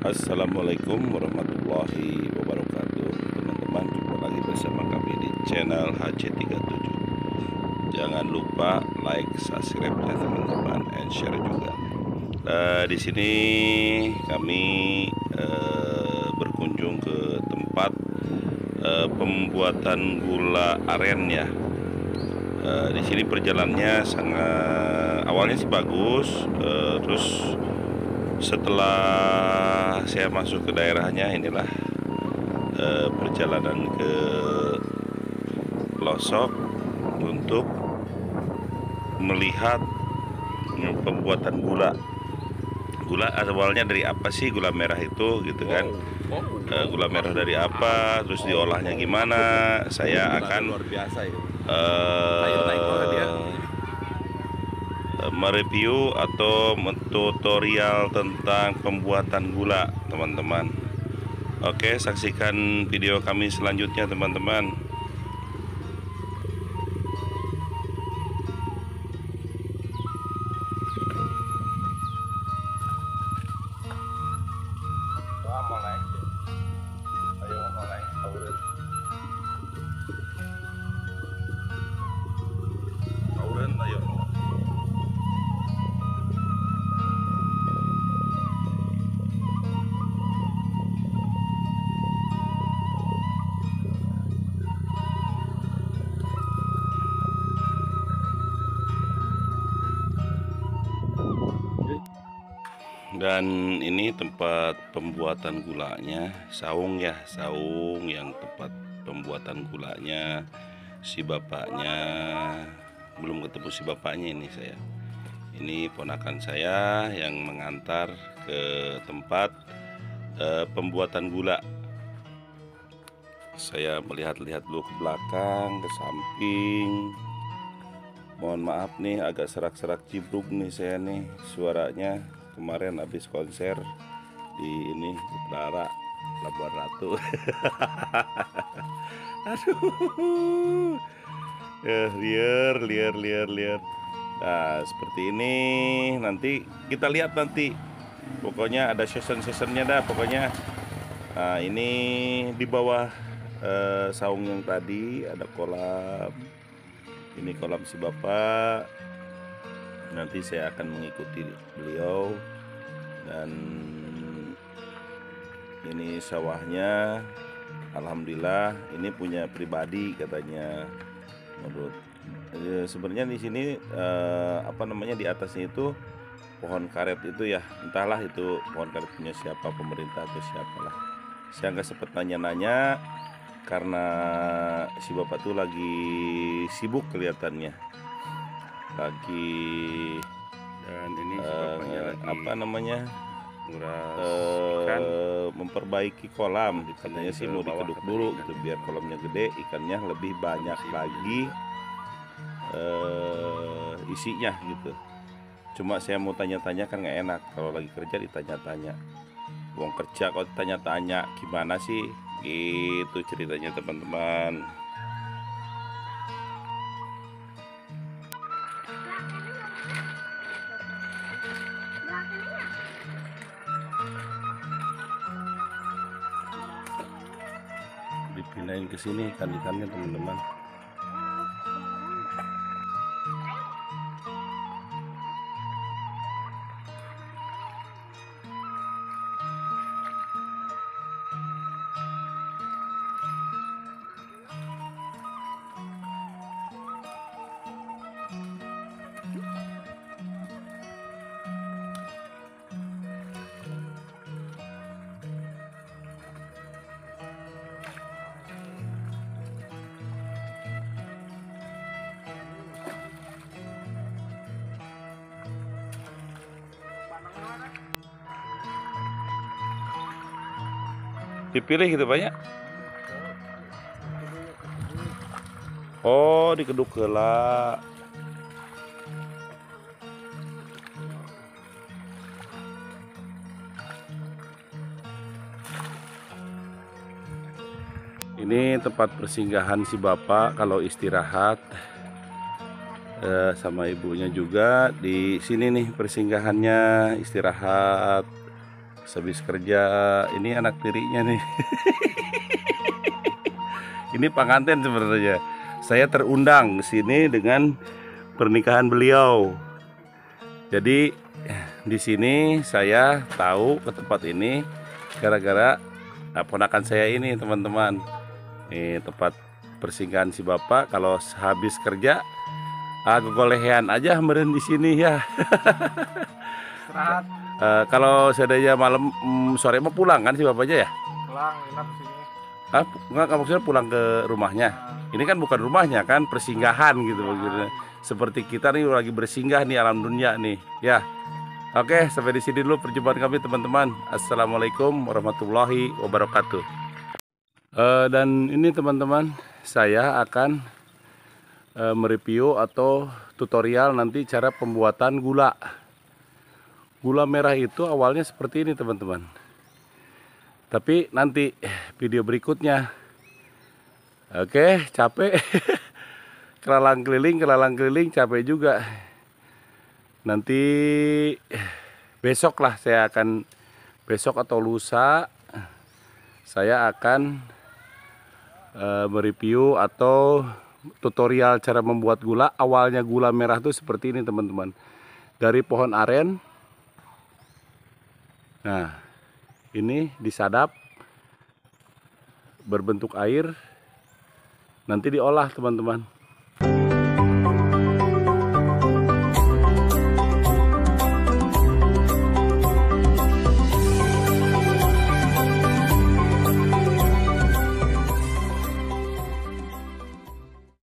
Assalamualaikum warahmatullahi wabarakatuh. Teman-teman, jumpa lagi bersama kami di channel HC37. Jangan lupa like, subscribe ya teman-teman, and share juga. Di sini kami berkunjung ke tempat pembuatan gula aren ya. Di sini perjalanannya sangat awalnya sih bagus, terus setelah saya masuk ke daerahnya, inilah perjalanan ke pelosok untuk melihat pembuatan gula. Gula awalnya dari apa sih gula merah itu gitu kan? Gula merah dari apa, terus diolahnya gimana? Saya akan luar biasa itu. mereview atau tutorial tentang pembuatan gula, teman-teman. Oke, saksikan video kami selanjutnya, teman-teman. Dan ini tempat pembuatan gulanya, saung ya, saung yang tempat pembuatan gulanya. Si bapaknya belum ketemu, si bapaknya ini saya. Ini ponakan saya yang mengantar ke tempat pembuatan gula. Saya melihat-lihat dulu ke belakang, ke samping. Mohon maaf nih, agak serak-serak cibruk nih saya nih suaranya. Kemarin habis konser di ini di Pelara Labuan Ratu. Aduh, liar. Nah, seperti ini nanti kita lihat nanti. Pokoknya ada season-seasonnya dah pokoknya. Nah, ini di bawah saung yang tadi ada kolam. Ini kolam si bapak. Nanti saya akan mengikuti beliau. Dan ini sawahnya, alhamdulillah ini punya pribadi katanya. Menurut sebenarnya di sini apa namanya, di atasnya itu pohon karet itu ya, entahlah itu pohon karet punya siapa, pemerintah atau siapalah. Saya nggak sempet nanya-nanya karena si bapak tuh lagi sibuk kelihatannya, lagi. Dan ini apa namanya, memperbaiki kolam. Katanya sih mau dikeduk dulu gitu biar kolamnya gede, ikannya lebih banyak lagi isinya gitu. Cuma saya mau tanya-tanya kan nggak enak kalau lagi kerja ditanya-tanya. Uang kerja kok tanya-tanya gimana sih, gitu ceritanya teman-teman. Dipindahin ke sini ikan-ikannya teman-teman. Dipilih gitu banyak. Oh, dikeduk heula. Ini tempat persinggahan si bapak kalau istirahat. Sama ibunya juga di sini nih persinggahannya, istirahat Habis kerja ini anak tirinya nih. Ini pengantin sebenarnya. Saya terundang ke sini dengan pernikahan beliau. Jadi di sini saya tahu ke tempat ini gara-gara ponakan saya ini, teman-teman. Ini tempat persinggahan si bapak. Kalau habis kerja golehan aja meren di sini ya. Istirahat, Kalau seandainya malam sore mau pulang kan si bapaknya ya? pulang, nginap sini. Enggak, maksudnya pulang ke rumahnya. Ini kan bukan rumahnya kan, persinggahan gitu begitu. Seperti kita nih lagi bersinggah nih alam dunia nih, ya. Oke, sampai di sini dulu perjumpaan kami teman-teman. Assalamualaikum warahmatullahi wabarakatuh. Dan ini teman-teman, saya akan mereview atau tutorial nanti cara pembuatan gula. Gula merah itu awalnya seperti ini teman-teman. Tapi nanti video berikutnya. Oke, capek. kelalang keliling capek juga. Nanti besok lah besok atau lusa saya akan mereview atau tutorial cara membuat gula. Awalnya gula merah itu seperti ini teman-teman, dari pohon aren. Nah, ini disadap berbentuk air, nanti diolah teman-teman.